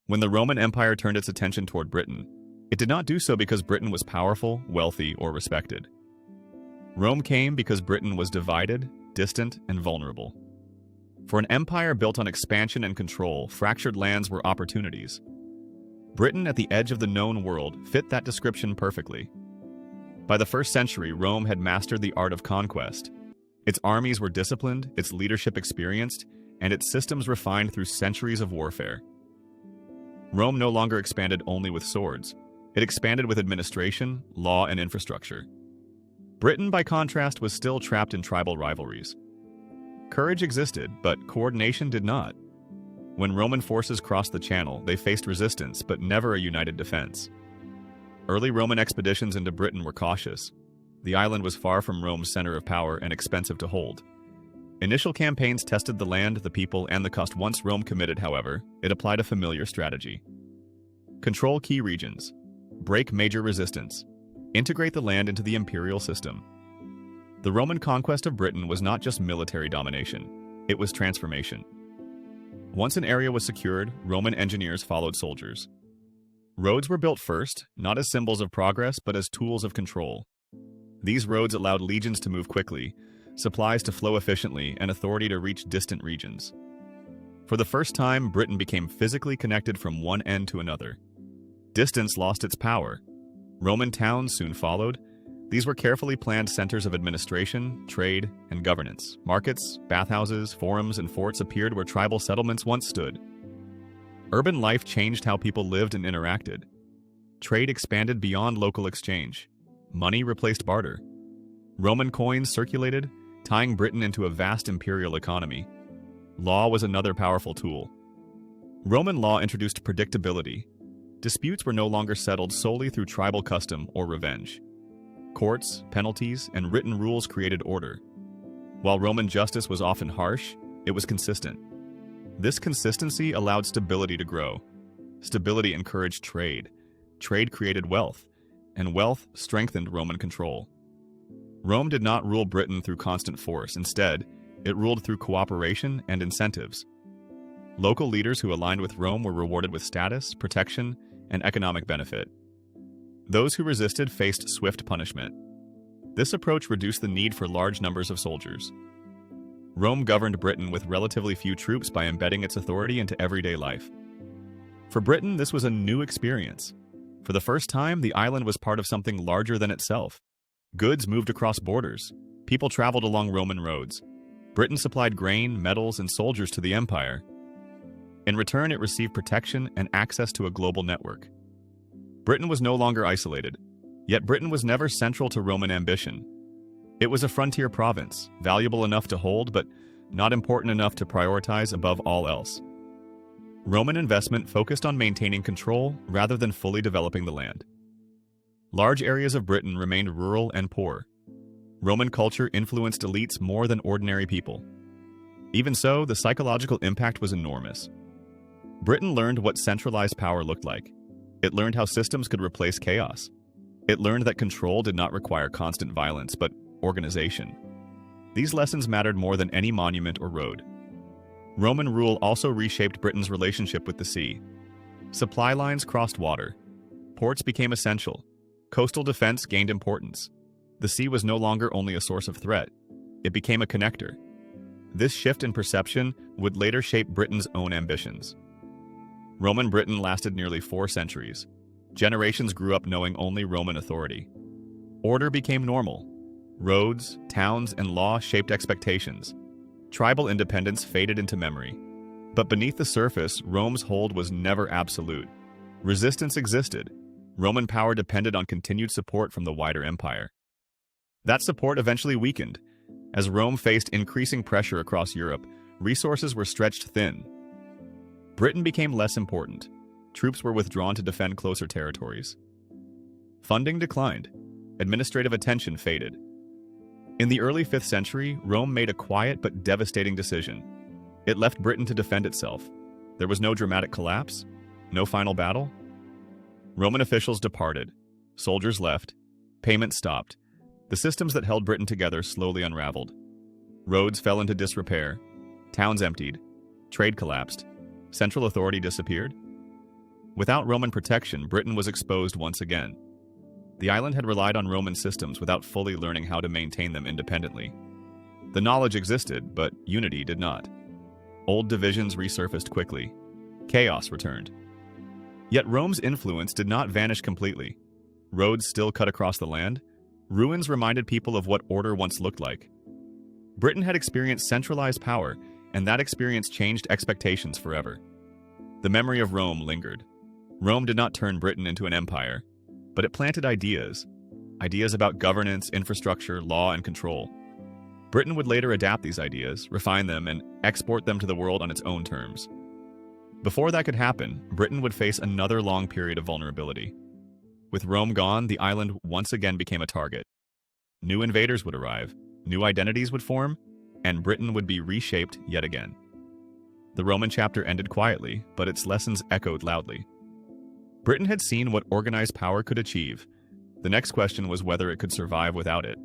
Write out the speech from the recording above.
When the Roman Empire turned its attention toward Britain, it did not do so because Britain was powerful, wealthy, or respected. Rome came because Britain was divided, distant, and vulnerable. For an empire built on expansion and control, fractured lands were opportunities. Britain, at the edge of the known world, fit that description perfectly. By the 1st century, Rome had mastered the art of conquest. Its armies were disciplined, its leadership experienced, and its systems refined through centuries of warfare. Rome no longer expanded only with swords. It expanded with administration, law, and infrastructure. Britain, by contrast, was still trapped in tribal rivalries. Courage existed, but coordination did not. When Roman forces crossed the Channel, they faced resistance, but never a united defense. Early Roman expeditions into Britain were cautious. The island was far from Rome's center of power and expensive to hold. Initial campaigns tested the land, the people, and the cost. Once Rome committed, however, it applied a familiar strategy. Control key regions. Break major resistance. Integrate the land into the imperial system. The Roman conquest of Britain was not just military domination, it was transformation. Once an area was secured, Roman engineers followed soldiers. Roads were built first, not as symbols of progress, but as tools of control. These roads allowed legions to move quickly, supplies to flow efficiently, and authority to reach distant regions. For the first time, Britain became physically connected from one end to another. Distance lost its power. Roman towns soon followed. These were carefully planned centers of administration, trade, and governance. Markets, bathhouses, forums, and forts appeared where tribal settlements once stood. Urban life changed how people lived and interacted. Trade expanded beyond local exchange. Money replaced barter. Roman coins circulated, tying Britain into a vast imperial economy. Law was another powerful tool. Roman law introduced predictability. Disputes were no longer settled solely through tribal custom or revenge. Courts, penalties, and written rules created order. While Roman justice was often harsh, it was consistent. This consistency allowed stability to grow. Stability encouraged trade. Trade created wealth, and wealth strengthened Roman control. Rome did not rule Britain through constant force. Instead, it ruled through cooperation and incentives. Local leaders who aligned with Rome were rewarded with status, protection, and economic benefit. Those who resisted faced swift punishment. This approach reduced the need for large numbers of soldiers. Rome governed Britain with relatively few troops by embedding its authority into everyday life. For Britain, this was a new experience. For the first time, the island was part of something larger than itself. Goods moved across borders. People traveled along Roman roads. Britain supplied grain, metals, and soldiers to the empire. In return, it received protection and access to a global network. Britain was no longer isolated, yet Britain was never central to Roman ambition. It was a frontier province, valuable enough to hold, but not important enough to prioritize above all else. Roman investment focused on maintaining control rather than fully developing the land. Large areas of Britain remained rural and poor. Roman culture influenced elites more than ordinary people. Even so, the psychological impact was enormous. Britain learned what centralized power looked like. It learned how systems could replace chaos. It learned that control did not require constant violence, but organization. These lessons mattered more than any monument or road. Roman rule also reshaped Britain's relationship with the sea. Supply lines crossed water. Ports became essential. Coastal defense gained importance. The sea was no longer only a source of threat. It became a connector. This shift in perception would later shape Britain's own ambitions. Roman Britain lasted nearly 4 centuries. Generations grew up knowing only Roman authority. Order became normal. Roads, towns, and law shaped expectations. Tribal independence faded into memory. But beneath the surface, Rome's hold was never absolute. Resistance existed. Roman power depended on continued support from the wider empire. That support eventually weakened. As Rome faced increasing pressure across Europe, resources were stretched thin. Britain became less important. Troops were withdrawn to defend closer territories. Funding declined. Administrative attention faded. In the early 5th century, Rome made a quiet but devastating decision. It left Britain to defend itself. There was no dramatic collapse, no final battle. Roman officials departed. Soldiers left. Payments stopped. The systems that held Britain together slowly unraveled. Roads fell into disrepair. Towns emptied. Trade collapsed. Central authority disappeared. Without Roman protection, Britain was exposed once again. The island had relied on Roman systems without fully learning how to maintain them independently. The knowledge existed, but unity did not. Old divisions resurfaced quickly. Chaos returned. Yet Rome's influence did not vanish completely. Roads still cut across the land. Ruins reminded people of what order once looked like. Britain had experienced centralized power, and that experience changed expectations forever. The memory of Rome lingered. Rome did not turn Britain into an empire, but it planted ideas about governance, infrastructure, law, and control. Britain would later adapt these ideas, refine them, and export them to the world on its own terms. Before that could happen, Britain would face another long period of vulnerability. With Rome gone, the island once again became a target. New invaders would arrive, new identities would form, and Britain would be reshaped yet again. The Roman chapter ended quietly, but its lessons echoed loudly. Britain had seen what organized power could achieve. The next question was whether it could survive without it.